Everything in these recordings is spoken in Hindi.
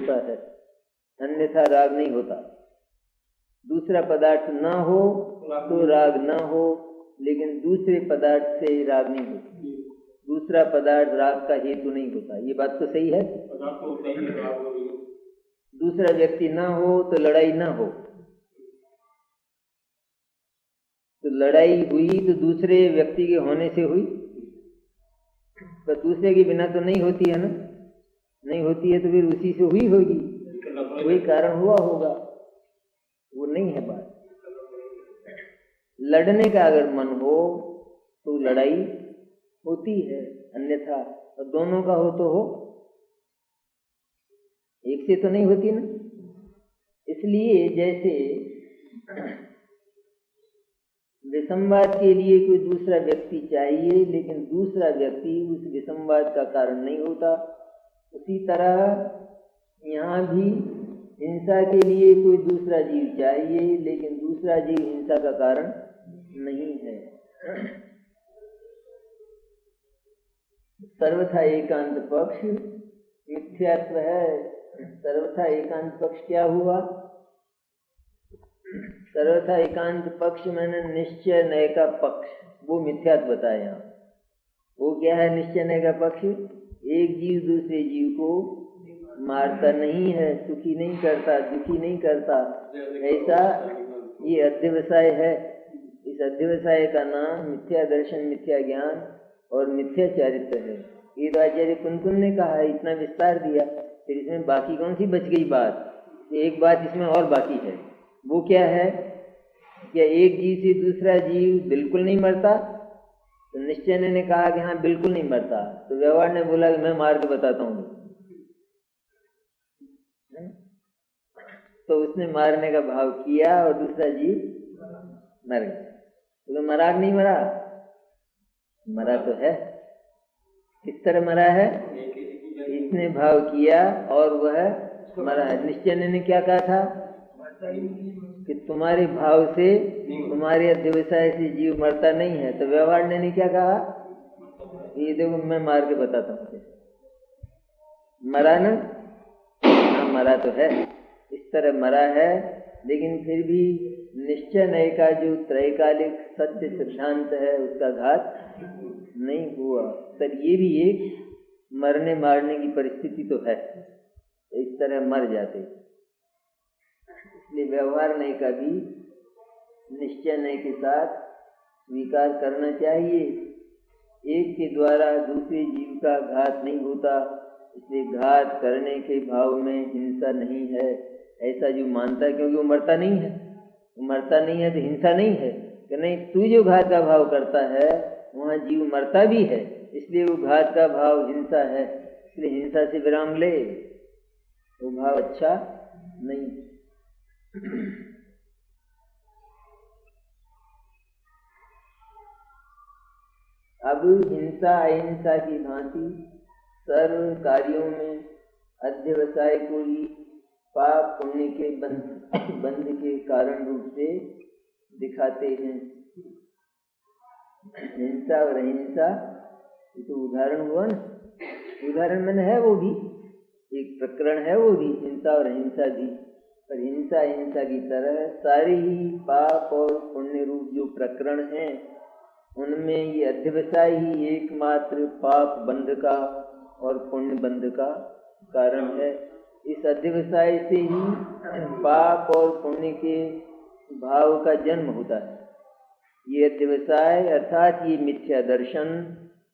होता है, अन्यथा राग नहीं होता। दूसरा पदार्थ ना हो तो राग ना हो, लेकिन दूसरे पदार्थ से राग नहीं होता। दूसरा पदार्थ राग का हेतु नहीं होता। ये बात तो सही है। दूसरा व्यक्ति ना हो तो लड़ाई ना हो। तो लड़ाई हुई तो दूसरे व्यक्ति के होने से हुई, पर दूसरे के बिना तो नहीं होती है ना। नहीं होती है तो फिर उसी से हुई होगी, कोई कारण हुआ होगा, वो नहीं है बात। लड़ने का अगर मन हो तो लड़ाई होती है, अन्यथा और दोनों का हो तो हो, एक से तो नहीं होती ना। इसलिए जैसे विसंवाद के लिए कोई दूसरा व्यक्ति चाहिए, लेकिन दूसरा व्यक्ति उस विसंवाद का कारण नहीं होता, उसी तरह यहाँ भी हिंसा के लिए कोई दूसरा जीव चाहिए, लेकिन दूसरा जीव हिंसा का कारण नहीं है। सर्वथा एकांत पक्ष मिथ्यात्व है। सर्वथा एकांत पक्ष क्या हुआ? सर्वथा एकांत पक्ष मैंने निश्चय नय का पक्ष, वो मिथ्यात्व बताया यहाँ। वो क्या है निश्चय नय का पक्ष? एक जीव दूसरे जीव को मारता नहीं है, सुखी नहीं करता, दुखी नहीं करता, ऐसा ये अध्यवसाय है। इस अध्यवसाय का नाम मिथ्या दर्शन, मिथ्या ज्ञान और मिथ्या चारित्र है। ये तो आचार्य कुंतुन ने कहा है, इतना विस्तार दिया, फिर इसमें बाकी कौन सी बच गई बात? एक बात इसमें और बाकी है, वो क्या है? क्या एक जीव से दूसरा जीव बिल्कुल नहीं मरता? तो निश्चय ने कहा कि हाँ बिल्कुल नहीं मरता। तो व्यवहार ने बोला कि मैं मार के बताता हूँ। तो उसने मारने का भाव किया और दूसरा जीव मर गया। तो मरा नहीं मरा? मरा तो है। किस तरह मरा है? इसने भाव किया और वह मरा है। निश्चय ने क्या कहा था कि तुम्हारे भाव से, तुम्हारे अध्यवसाय से जीव मरता नहीं है। तो व्यवहार ने क्या कहा? ये देखो मैं मार के बताता हूँ। मरा ना? हाँ मरा तो है, इस तरह मरा है, लेकिन फिर भी निश्चय नय का जो त्रैकालिक सत्य सिद्धांत है उसका घात नहीं हुआ। तब ये भी एक मरने मारने की परिस्थिति तो है, इस तरह मर जाते। इसलिए व्यवहार नय का भी निश्चय नय के साथ स्वीकार करना चाहिए। एक के द्वारा दूसरे जीव का घात नहीं होता, इसलिए घात करने के भाव में हिंसा नहीं है, ऐसा जो मानता है। क्योंकि वो मरता नहीं है, वो मरता नहीं है तो हिंसा नहीं है कि नहीं। तू जो घात का भाव करता है वहाँ जीव मरता भी है, इसलिए वो घात का भाव हिंसा है, इसलिए हिंसा से विराम ले। वो भाव अच्छा नहीं। अब हिंसा अहिंसा की भांति सर्व कार्यों में अध्यवसाय को ही पाप पुण्य के बंध के कारण रूप से दिखाते हैं। हिंसा और अहिंसा तो उदाहरण हुआ ना, उदाहरण मैंने है, वो भी एक प्रकरण है, वो भी हिंसा और अहिंसा भी। पर हिंसा अहिंसा की तरह सारे ही पाप और पुण्य रूप जो प्रकरण हैं उनमें ये अध्यवसाय ही एकमात्र पाप बंध का और पुण्य बंध का कारण है। इस अध्यवसाय से ही पाप और पुण्य के भाव का जन्म होता है। ये अध्यवसाय अर्थात ये मिथ्या दर्शन,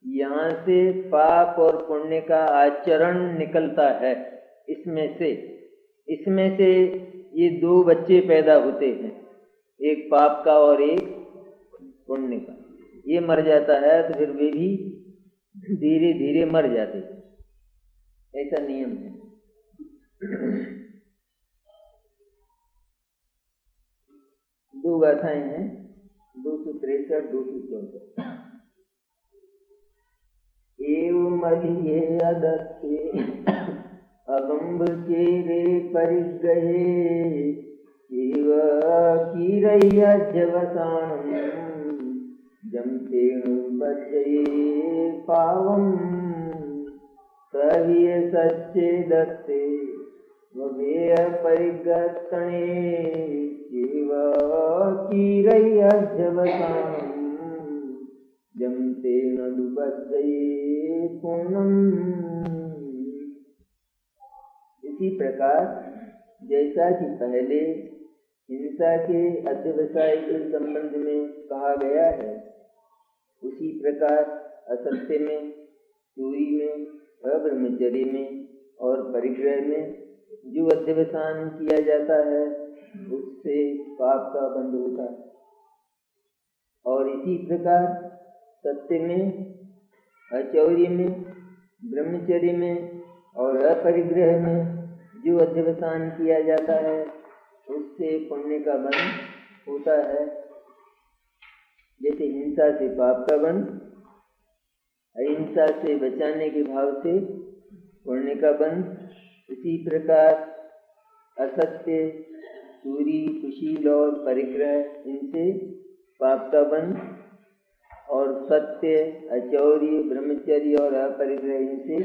यहाँ से पाप और पुण्य का आचरण निकलता है। इसमें से ये दो बच्चे पैदा होते हैं, एक पाप का और एक पुण्य का। ये मर जाता है तो फिर वे भी धीरे धीरे मर जाते हैं, ऐसा नियम है। दो गाथाएं हैं, 263 264। एवं मलिये अदत्ते अगम्ब चेरे परिगहे एव कीरय्य जवसानम् जमतेणु बच्चये पावम् सविय सच्चे दत्ते ववेय परिगतणे शिव कीरय्यजवसाम् जमते नदुबद्धये पूर्णम्। इसी प्रकार जैसा कि पहले हिंसा के अध्यवसाय के संबंध में कहा गया है, उसी प्रकार असत्य में, चोरी में, अब्रह्मचर्य में और परिग्रह में जो अध्यवसान किया जाता है उससे पाप का बंध होता है। और इसी प्रकार सत्य में, अचौर्य में, ब्रह्मचर्य में और अपरिग्रह में जो अध्यवसान किया जाता है उससे पुण्य का बंध होता है। जैसे हिंसा से पाप का बंध, अहिंसा से बचाने के भाव से पुण्य का बंध, इसी प्रकार असत्य, चोरी, कुशील और परिग्रह इनसे पाप का बंध, और सत्य, अचौर्य, ब्रह्मचर्य और अपरिग्रह इनसे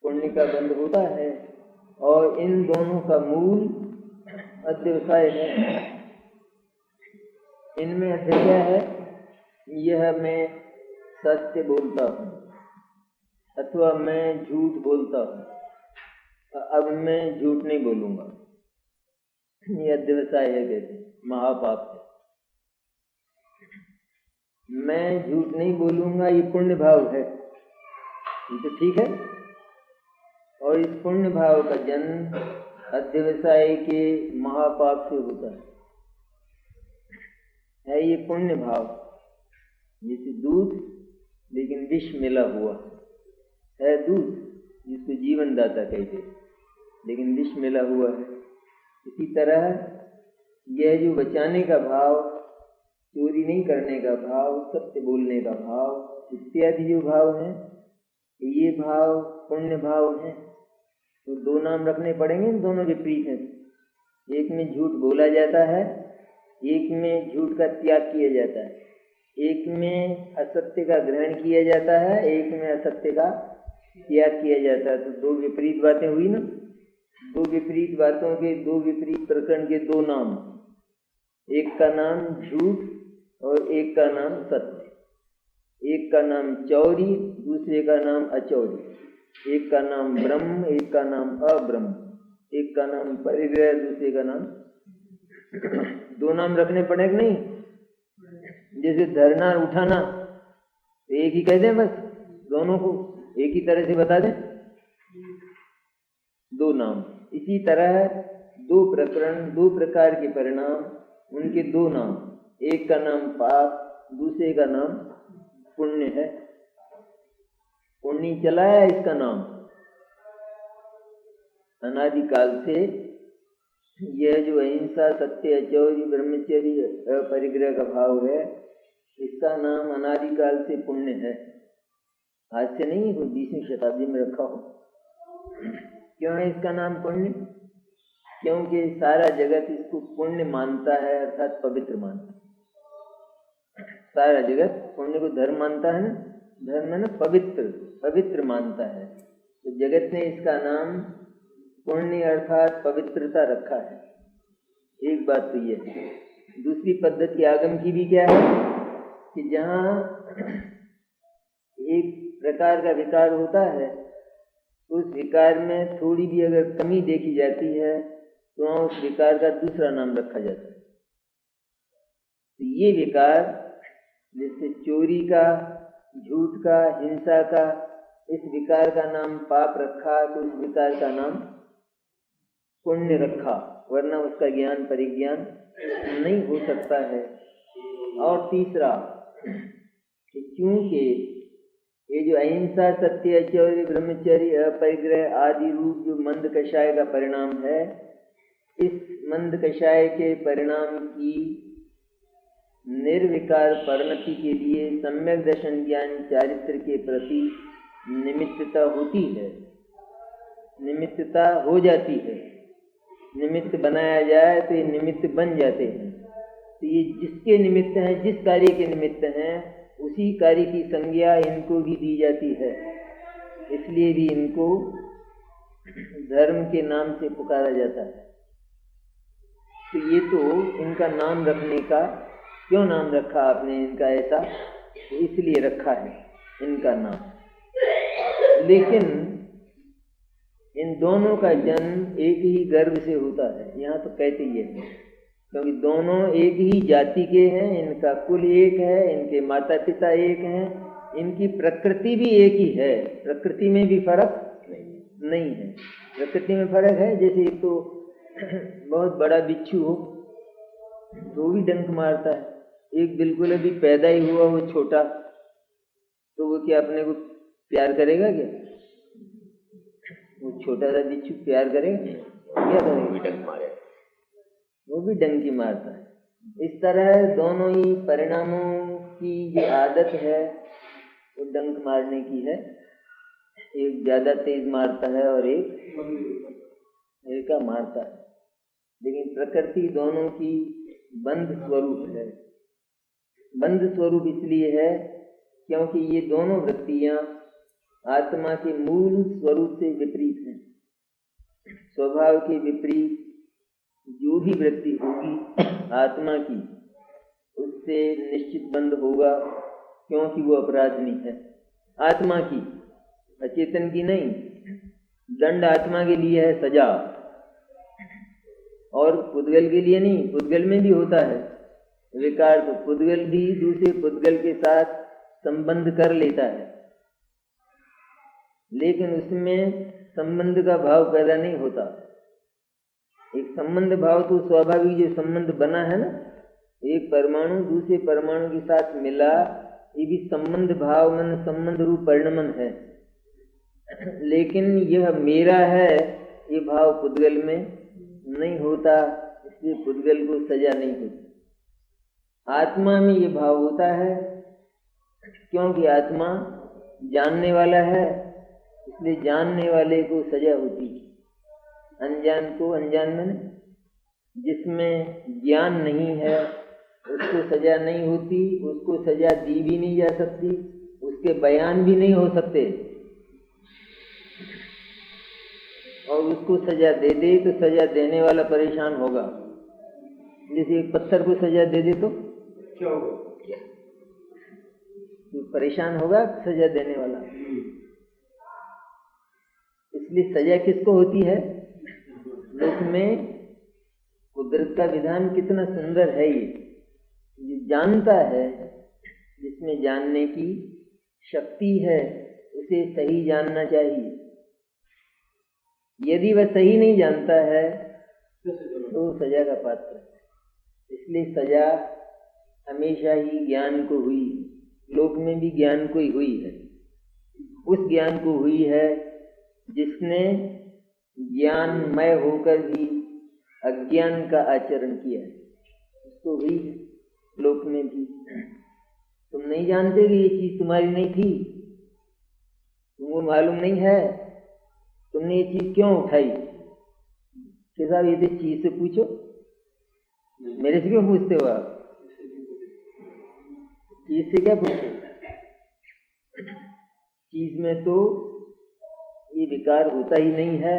पुण्य का बंध होता है। और इन दोनों का मूल अध्यवसाय है। इनमें अध्यय है, यह मैं सत्य बोलता हूँ अथवा मैं झूठ बोलता हूँ, अब मैं झूठ नहीं बोलूंगा, ये अध्यवसाय है। कहते महापाप है। मैं झूठ नहीं बोलूंगा, ये पुण्य भाव है, ये तो ठीक है। और इस पुण्य भाव का जन्म अध्यवसाय के महापाप से होता है। ये पुण्य भाव जैसे दूध लेकिन विष मिला हुआ है, दूध जिसको जीवन दाता कहते लेकिन विष मिला हुआ है। इसी तरह यह जो बचाने का भाव, चोरी नहीं करने का भाव, सत्य बोलने का भाव इत्यादि जो भाव है, ये भाव पुण्य भाव है। तो दो नाम रखने पड़ेंगे, दोनों विपरीत हैं। एक में झूठ बोला जाता है, एक में झूठ का त्याग किया जाता है। एक में असत्य का ग्रहण किया जाता है, एक में असत्य का त्याग किया जाता है। तो दो विपरीत बातें हुई ना। दो विपरीत बातों के, दो विपरीत प्रकरण के दो नाम, एक का नाम झूठ और एक का नाम सत्य। एक का नाम चौरी, दूसरे का नाम अचौरी। एक का नाम ब्रह्म, एक का नाम अब्रह्म। एक का नाम परिग्रह, दूसरे का नाम दो नाम रखने पड़े कि नहीं। जैसे धरना और उठाना एक ही कह दें, बस दोनों को एक ही तरह से बता दें, दो नाम। इसी तरह दो प्रकरण, दो प्रकार के परिणाम, उनके दो नाम, एक का नाम पाप, दूसरे का नाम पुण्य है। पुण्य चला है इसका नाम। अनादिकाल से यह जो अहिंसा, सत्य, अचौर्य, ब्रह्मचर्य, अपरिग्रह का भाव है, इसका नाम अनादिकाल से पुण्य है। आज से नहीं, 20वीं शताब्दी में रखा हो। क्यों है इसका नाम पुण्य? क्योंकि सारा जगत इसको पुण्य मानता है, अर्थात पवित्र मानता है। सारा जगत पुण्य को धर्म मानता है ना, धर्म है ना पवित्र, पवित्र मानता है। तो जगत ने इसका नाम पुण्य अर्थात पवित्रता रखा है। एक बात तो ये है। दूसरी पद्धति आगम की भी क्या है कि जहाँ एक प्रकार का विकार होता है, उस विकार में थोड़ी भी अगर कमी देखी जाती है तो वहाँ उस विकार का दूसरा नाम रखा जाता है। तो ये विकार, जैसे चोरी का, झूठ का, हिंसा का, इस विकार का नाम पाप रखा तो इस विकार का नाम पुण्य रखा, वरना उसका ज्ञान परिज्ञान नहीं हो सकता है। और तीसरा, क्योंकि ये जो अहिंसा, सत्य, अचौर्य, ब्रह्मचर्य, अपरिग्रह आदि रूप जो मंद कषाय का परिणाम है, इस मंद कषाय के परिणाम की निर्विकार परिणति के लिए सम्यक दर्शन ज्ञान चारित्र के प्रति निमित्तता होती है, निमित्तता हो जाती है। निमित्त बनाया जाए तो ये निमित्त बन जाते हैं। तो ये जिसके निमित्त हैं, जिस कार्य के निमित्त हैं, उसी कार्य की संज्ञा इनको भी दी जाती है। इसलिए भी इनको धर्म के नाम से पुकारा जाता है। तो ये तो इनका नाम रखने का, क्यों नाम रखा आपने इनका ऐसा? तो इसलिए रखा है इनका नाम। लेकिन इन दोनों का जन्म एक ही गर्भ से होता है, यहाँ तो कहते ही है, क्योंकि दोनों एक ही जाति के हैं, इनका कुल एक है, इनके माता पिता एक हैं, इनकी प्रकृति भी एक ही है, प्रकृति में भी फर्क नहीं है। प्रकृति में फर्क है, जैसे एक तो बहुत बड़ा बिच्छू हो तो भी डंक मारता है, एक बिल्कुल अभी पैदा ही हुआ वो छोटा, तो वो क्या अपने को प्यार करेगा? क्या वो छोटा सा बिच्छू प्यार करेगा? क्या करेगा? वो भी डंक ही मारता है। इस तरह दोनों ही परिणामों की जो आदत है वो डंक मारने की है। एक ज्यादा तेज मारता है और एक हल्का मारता है, लेकिन प्रकृति दोनों की बंध स्वरूप है। बंध स्वरूप इसलिए है क्योंकि ये दोनों वृत्तियां आत्मा के मूल स्वरूप से विपरीत हैं। स्वभाव के विपरीत जो भी वृत्ति होगी आत्मा की, उससे निश्चित बंध होगा, क्योंकि वो अपराधनी है आत्मा की, अचेतन की नहीं। दंड आत्मा के लिए है, सजा, और पुद्गल के लिए नहीं। पुद्गल में भी होता है विकार, तो पुद्गल भी दूसरे पुद्गल के साथ संबंध कर लेता है, लेकिन उसमें संबंध का भाव पैदा नहीं होता। एक संबंध भाव तो स्वाभाविक जो संबंध बना है ना, एक परमाणु दूसरे परमाणु के साथ मिला, ये भी संबंध भाव मन संबंध रूप परिणमन है। लेकिन यह मेरा है ये भाव पुद्गल में नहीं होता, इसलिए पुद्गल को सजा नहीं होती। आत्मा में ये भाव होता है, क्योंकि आत्मा जानने वाला है, इसलिए जानने वाले को सजा होती है। अनजान को, अनजान में जिसमें ज्ञान नहीं है उसको सजा नहीं होती, उसको सजा दी भी नहीं जा सकती, उसके बयान भी नहीं हो सकते, और उसको सजा दे दे तो सजा देने वाला परेशान होगा। जैसे एक पत्थर को सजा दे दे तो क्या होगा? तो परेशान होगा सजा देने वाला। इसलिए सजा किसको होती है? लोक में कुदरत का विधान कितना सुंदर है। ये जानता है, जिसमें जानने की शक्ति है उसे सही जानना चाहिए। यदि वह सही नहीं जानता है तो सजा का पात्र है। इसलिए सजा हमेशा ही ज्ञान को हुई, लोक में भी ज्ञान को ही हुई है। उस ज्ञान को हुई है जिसने ज्ञानमय होकर भी अज्ञान का आचरण किया है, उसको हुई है लोक में भी। तुम नहीं जानते कि ये चीज तुम्हारी नहीं थी, तुमको मालूम नहीं है, तुमने ये चीज क्यों उठाई? कि साहब ये चीज से पूछो, मेरे से क्यों पूछते हो आप? चीज से क्या पूछते? चीज में तो ये विकार होता ही नहीं है,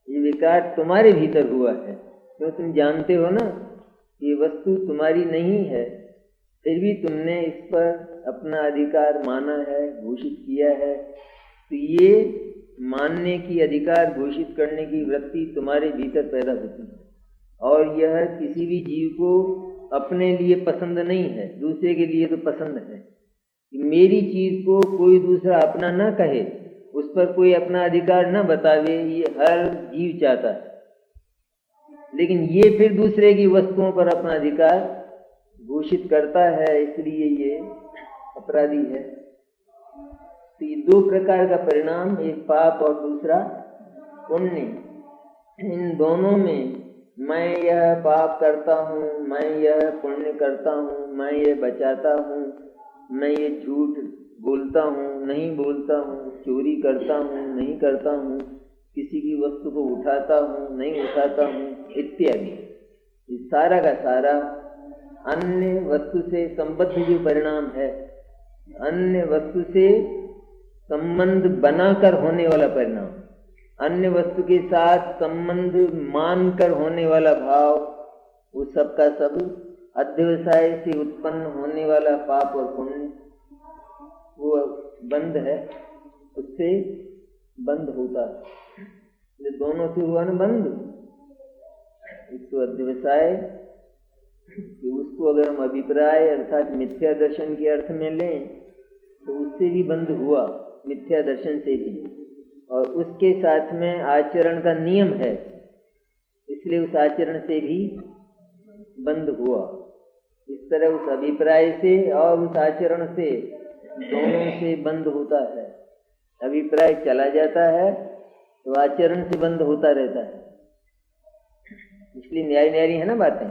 ये विकार तुम्हारे भीतर हुआ है। क्यों? तुम जानते हो ना ये वस्तु तुम्हारी नहीं है, फिर भी तुमने इस पर अपना अधिकार माना है, घोषित किया है। तो ये मानने की, अधिकार घोषित करने की वृत्ति तुम्हारे भीतर पैदा होती है, और यह किसी भी जीव को अपने लिए पसंद नहीं है, दूसरे के लिए तो पसंद है। मेरी चीज को कोई दूसरा अपना ना कहे, उस पर कोई अपना अधिकार न बतावे, ये हर जीव चाहता है। लेकिन ये फिर दूसरे की वस्तुओं पर अपना अधिकार घोषित करता है, इसलिए ये अपराधी है। तो ये दो प्रकार का परिणाम, एक पाप और दूसरा पुण्य। इन दोनों में मैं यह पाप करता हूँ, मैं यह पुण्य करता हूँ, मैं ये बचाता हूँ, मैं ये झूठ बोलता हूँ, नहीं बोलता हूँ, चोरी करता हूँ, नहीं करता हूँ, किसी की वस्तु को उठाता हूँ, नहीं उठाता हूँ, इत्यादि। ये सारा का सारा अन्य वस्तु से संबद्ध जो परिणाम है, अन्य वस्तु से संबंध बनाकर होने वाला परिणाम, अन्य वस्तु के साथ संबंध मानकर होने वाला भाव, वो सब का सब अध्यवसाय से उत्पन्न होने वाला पाप और पुण्य, वो बंध है, उससे बंध होता है। ये दोनों से हुआ ना बंध। इसको अध्यवसाय, उसको अगर हम अभिप्राय अर्थात मिथ्या दर्शन के अर्थ में लें तो उससे भी बंध हुआ, मिथ्या दर्शन से भी, और उसके साथ में आचरण का नियम है, इसलिए उस आचरण से भी बंध हुआ। इस तरह उस अभिप्राय से और उस आचरण से, दोनों से बंध होता है। अभिप्राय चला जाता है तो आचरण से बंध होता रहता है, इसलिए न्याय न्यारी है ना बातें।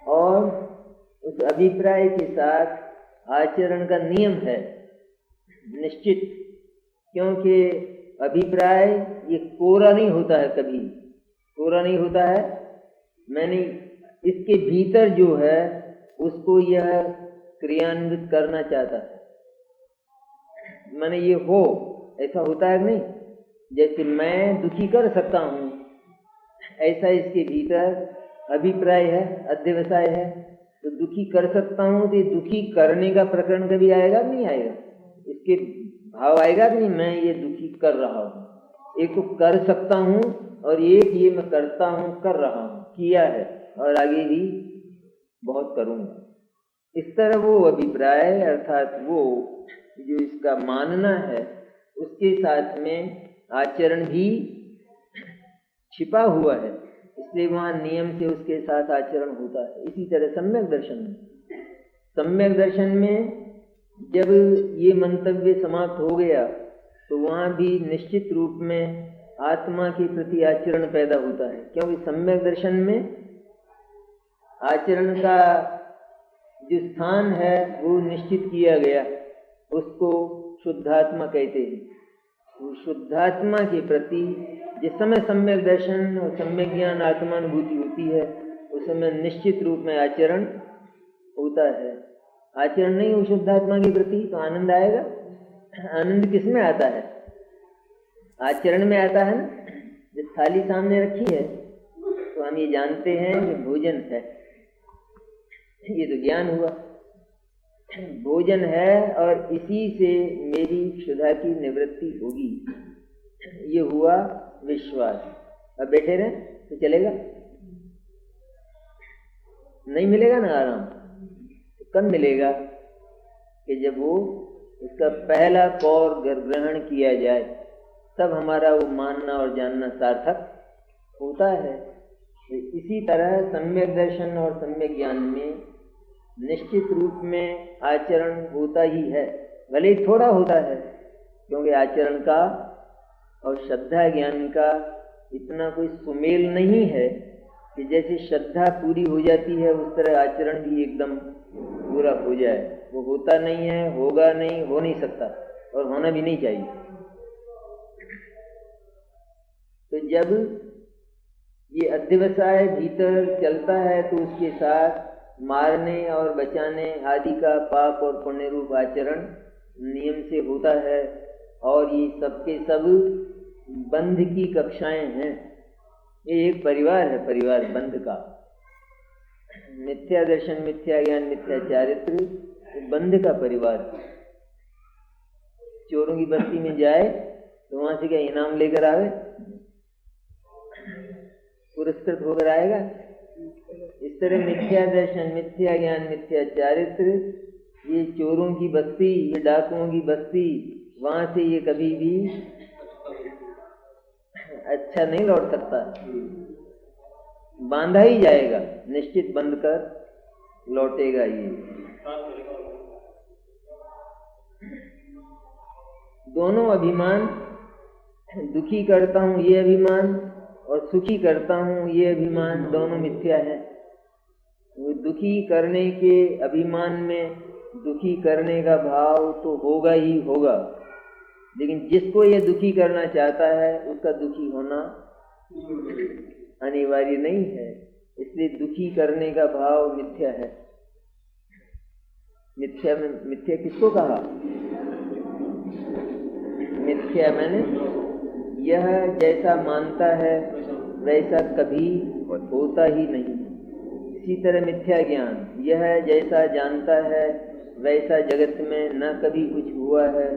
और उस अभिप्राय के साथ आचरण का नियम है निश्चित, क्योंकि अभिप्राय ये कोरा नहीं होता है, कभी कोरा नहीं होता है। मैंने इसके भीतर जो है उसको यह क्रियान्वित करना चाहता है, मैंने ये हो, ऐसा होता है नहीं। जैसे मैं दुखी कर सकता हूँ, ऐसा इसके भीतर अभिप्राय है, अध्यवसाय है, तो दुखी कर सकता हूँ, तो ये दुखी करने का प्रकरण कभी आएगा नहीं आएगा, इसके भाव आएगा नहीं, मैं ये दुखी कर रहा हूँ। एक को कर सकता हूँ और एक ये मैं करता हूँ, कर रहा हूँ, किया है और आगे भी बहुत करूँगा। इस तरह वो अभिप्राय अर्थात वो जो इसका मानना है, उसके साथ में आचरण भी छिपा हुआ है, इसलिए वहाँ नियम से उसके साथ आचरण होता है। इसी तरह सम्यक दर्शन में, सम्यक दर्शन में जब ये मंतव्य समाप्त हो गया तो वहाँ भी निश्चित रूप में आत्मा के प्रति आचरण पैदा होता है, क्योंकि सम्यक दर्शन में आचरण का जो स्थान है वो निश्चित किया गया, उसको शुद्धात्मा कहते हैं। वो शुद्धात्मा के प्रति जिस समय सम्यक दर्शन और सम्यक ज्ञान आत्मानुभूति होती है, उस समय निश्चित रूप में आचरण होता है। आचरण नहीं हो शुद्धात्मा के प्रति तो आनंद आएगा? आनंद किस में आता है? आचरण में आता है ना। जब थाली सामने रखी है तो हम ये जानते हैं कि भोजन है, ये तो ज्ञान हुआ, भोजन है और इसी से मेरी क्षुधा की निवृत्ति होगी, ये हुआ विश्वास। अब बैठे रहे तो चलेगा? नहीं मिलेगा ना आराम। तो कब मिलेगा? कि जब वो इसका पहला कौर ग्रहण किया जाए, तब हमारा वो मानना और जानना सार्थक होता है। इसी तरह सम्यक दर्शन और सम्यक ज्ञान में निश्चित रूप में आचरण होता ही है, भले ही थोड़ा होता है, क्योंकि आचरण का और श्रद्धा ज्ञान का इतना कोई सुमेल नहीं है कि जैसे श्रद्धा पूरी हो जाती है उस तरह आचरण भी एकदम पूरा हो जाए। वो होता नहीं है, होगा नहीं, हो नहीं सकता और होना भी नहीं चाहिए। तो जब ये अध्यवसाय भीतर चलता है तो उसके साथ मारने और बचाने आदि का पाप और पुण्य रूप आचरण नियम से होता है, और ये सबके सब बंध की कक्षाएं हैं। ये एक परिवार है, परिवार बंध का। मिथ्या दर्शन, मिथ्या ज्ञान, मिथ्या चारित्र, बंध का परिवार। चोरों की बस्ती में जाए तो वहां से क्या इनाम लेकर आवे? पुरस्कृत होकर आएगा? इस तरह मिथ्या दर्शन, मिथ्या ज्ञान, मिथ्या चारित्र, ये चोरों की बस्ती, ये डाकुओं की बस्ती, वहां से ये कभी भी अच्छा नहीं लौट सकता, बांधा ही जाएगा, निश्चित बंध कर लौटेगा ये। दोनों अभिमान, दुखी करता हूं ये अभिमान और सुखी करता हूं ये अभिमान, दोनों मिथ्या है। वो दुखी करने के अभिमान में दुखी करने का भाव तो होगा ही होगा, लेकिन जिसको ये दुखी करना चाहता है उसका दुखी होना अनिवार्य नहीं है, इसलिए दुखी करने का भाव मिथ्या है। मिथ्या में मिथ्या किसको कहा? मिथ्या मैंने यह जैसा मानता है वैसा कभी होता ही नहीं। इसी तरह मिथ्या ज्ञान, यह जैसा जानता है वैसा जगत में न कभी कुछ हुआ है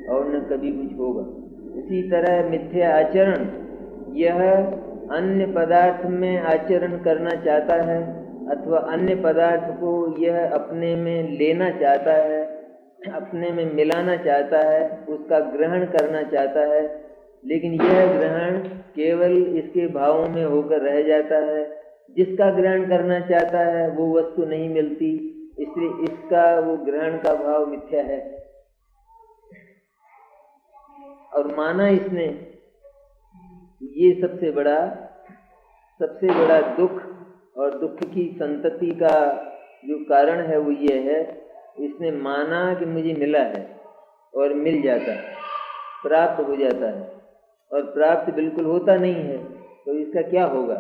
और न कभी कुछ होगा। इसी तरह मिथ्या आचरण, यह अन्य पदार्थ में आचरण करना चाहता है अथवा अन्य पदार्थ को यह अपने में लेना चाहता है, अपने में मिलाना चाहता है, उसका ग्रहण करना चाहता है, लेकिन यह ग्रहण केवल इसके भावों में होकर रह जाता है। जिसका ग्रहण करना चाहता है वो वस्तु नहीं मिलती, इसलिए इसका वो ग्रहण का भाव मिथ्या है। और माना इसने, ये सबसे बड़ा दुख और दुख की संतति का जो कारण है वो ये है, इसने माना कि मुझे मिला है और मिल जाता है, प्राप्त हो जाता है, और प्राप्त बिल्कुल होता नहीं है, तो इसका क्या होगा?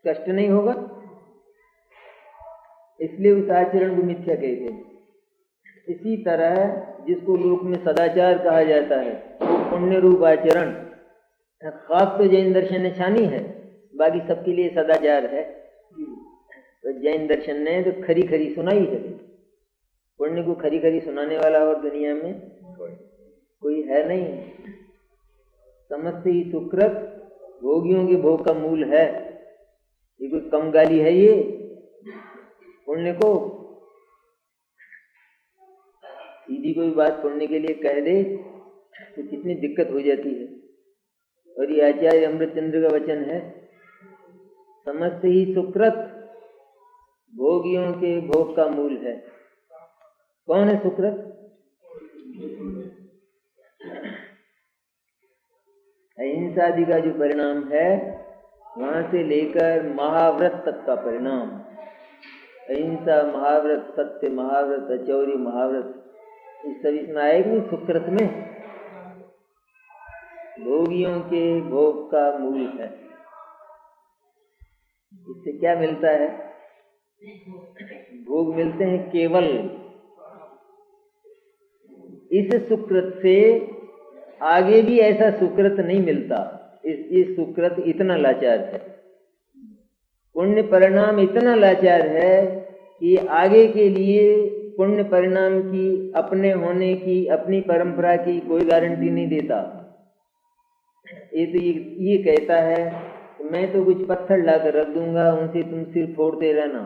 कष्ट नहीं होगा? इसलिए उस आचरण को मिथ्या कहते हैं। इसी तरह जिसको लोक में सदाचार कहा जाता है वो पुण्य रूप आचरण, खास तो जैन दर्शन ने छानी है, बाकी सबके लिए सदाचार है। तो जैन दर्शन ने तो खरी खरी सुनाई है। पुण्य को खरी खरी सुनाने वाला और दुनिया में कोई है नहीं। समस्त ही सुकृत भोगियों के भोग का मूल है। ये कोई कम गाली है ये पुण्य को? सीधी कोई बात पुण्य के लिए कह दे तो कितनी दिक्कत हो जाती है। और ये आचार्य अमृतचंद्र का वचन है, समस्त ही सुकृत भोगियों के भोग का मूल है। कौन है सुकृत? अहिंसादि का जो परिणाम है, वहां से लेकर महाव्रत तक का परिणाम, अहिंसा महाव्रत, सत्य महाव्रत, अचौरी महाव्रत, इस सब इसमें आएगी नहीं। सुकृत में भोगियों के भोग का मूल है। इससे क्या मिलता है? भोग मिलते हैं केवल। इस सुकृत से आगे भी ऐसा सुकृत नहीं मिलता। इस सुकृत इतना लाचार है, पुण्य परिणाम इतना लाचार है कि आगे के लिए पुण्य परिणाम की, अपने होने की, अपनी परंपरा की कोई गारंटी नहीं देता। ये तो ये कहता है कि मैं तो कुछ पत्थर लाकर रख दूंगा, उनसे तुम सिर फोड़ते रहना।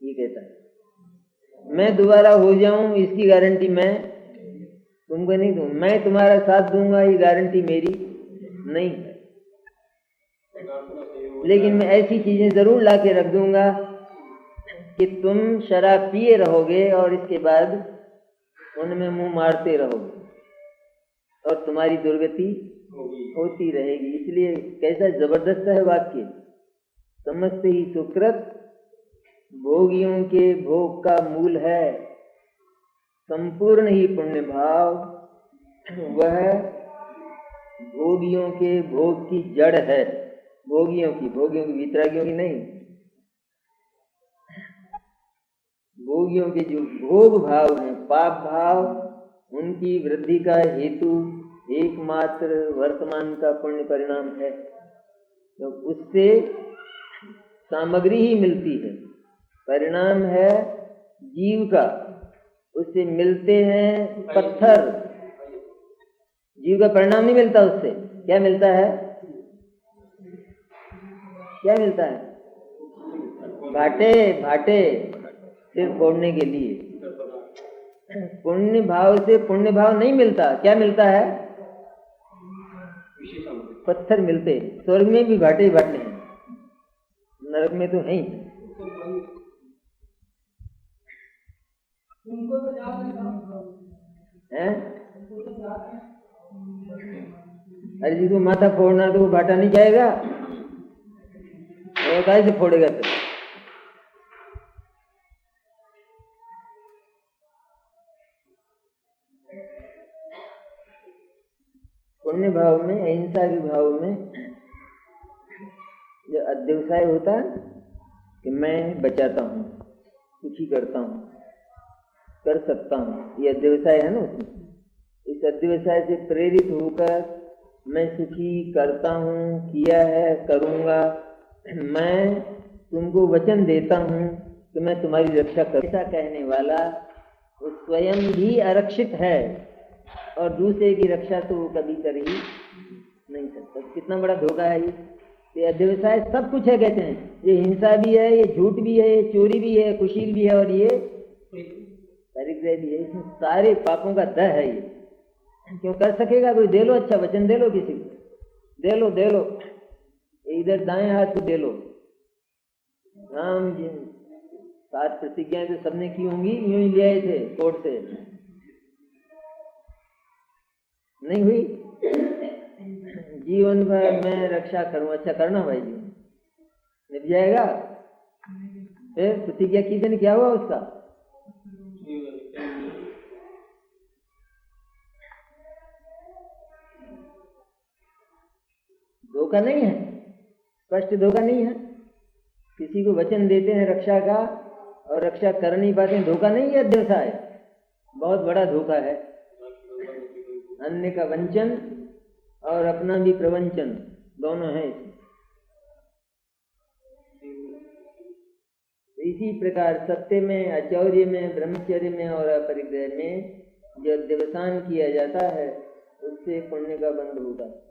ये कहता है मैं दोबारा हो जाऊं इसकी गारंटी मैं तुमको नहीं दूं, मैं तुम्हारा साथ दूंगा ये गारंटी मेरी नहीं है। लेकिन मैं ऐसी चीजें जरूर लाके रख दूंगा कि तुम शराब पिए रहोगे और इसके बाद उनमें मुंह मारते रहोगे और तुम्हारी दुर्गति होती रहेगी। इसलिए कैसा जबरदस्त है वाक्य, समस्त ही सुकृत भोगियों के भोग का मूल है। संपूर्ण ही पुण्य भाव वह भोगियों के भोग की जड़ है। भोगियों की वितरागियों की नहीं। भोगियों के जो भोग भाव हैं, पाप भाव, उनकी वृद्धि का हेतु एकमात्र वर्तमान का पुण्य परिणाम है। तो उससे सामग्री ही मिलती है, परिणाम है जीव का। उससे मिलते हैं पत्थर, जीव का परिणाम नहीं मिलता। उससे क्या मिलता है? क्या मिलता है? भाटे सिर फोड़ने के लिए। पुण्य भाव से पुण्य भाव नहीं मिलता। क्या मिलता है? पत्थर मिलते। स्वर्ग में भी भाटे ही भाटे हैं, नरक में तो है ही। अरे जिसको माथा फोड़ना तो वो भाटा नहीं जाएगा, वो कैसे फोड़ेगा? तो पुण्य भाव में, अहिंसा के भाव में जो अध्यवसाय होता है कि मैं बचाता हूँ, सुखी करता हूँ, कर सकता हूँ, ये अध्यवसाय है ना उसमें। इस अध्यवसाय से प्रेरित होकर मैं सुखी करता हूँ, किया है, करूँगा, मैं तुमको वचन देता हूँ कि मैं तुम्हारी रक्षा कर। ऐसा कहने वाला वो स्वयं भी आरक्षित है और दूसरे की रक्षा तो वो कभी कर ही नहीं सकता। कितना बड़ा धोखा है ये अध्यवसाय सब कुछ है कहते हैं। ये हिंसा भी है, ये झूठ भी है, ये चोरी भी है, कुशील भी है और ये परिग्रह भी है। इसमें सारे पापों का दह है ये। क्यों कर सकेगा कोई? दे लो, अच्छा वचन दे लो, किसी को दे लो इधर दाएं हाथ को दे लो। राम जी 7 प्रतिज्ञाएं तो सबने की होंगी, यूं ही ले आए थे कोर्ट से, नहीं हुई। जीवन भर मैं रक्षा करूं, अच्छा करना भाई जी, निभ जाएगा। फिर प्रतिज्ञा की दिन क्या हुआ उसका? धोखा नहीं है, स्पष्ट धोखा नहीं है। किसी को वचन देते हैं रक्षा का और रक्षा कर नहीं पाते हैं, धोखा नहीं है अध्यवसाय, बहुत बड़ा धोखा है। अन्य का वंचन और अपना भी प्रवंचन दोनों है इसमें। इसी प्रकार सत्य में, आचौर्य में, ब्रह्मचर्य में और अपरिग्रह में जो अध्यवसान किया जाता है उससे पुण्य का बंध होता है।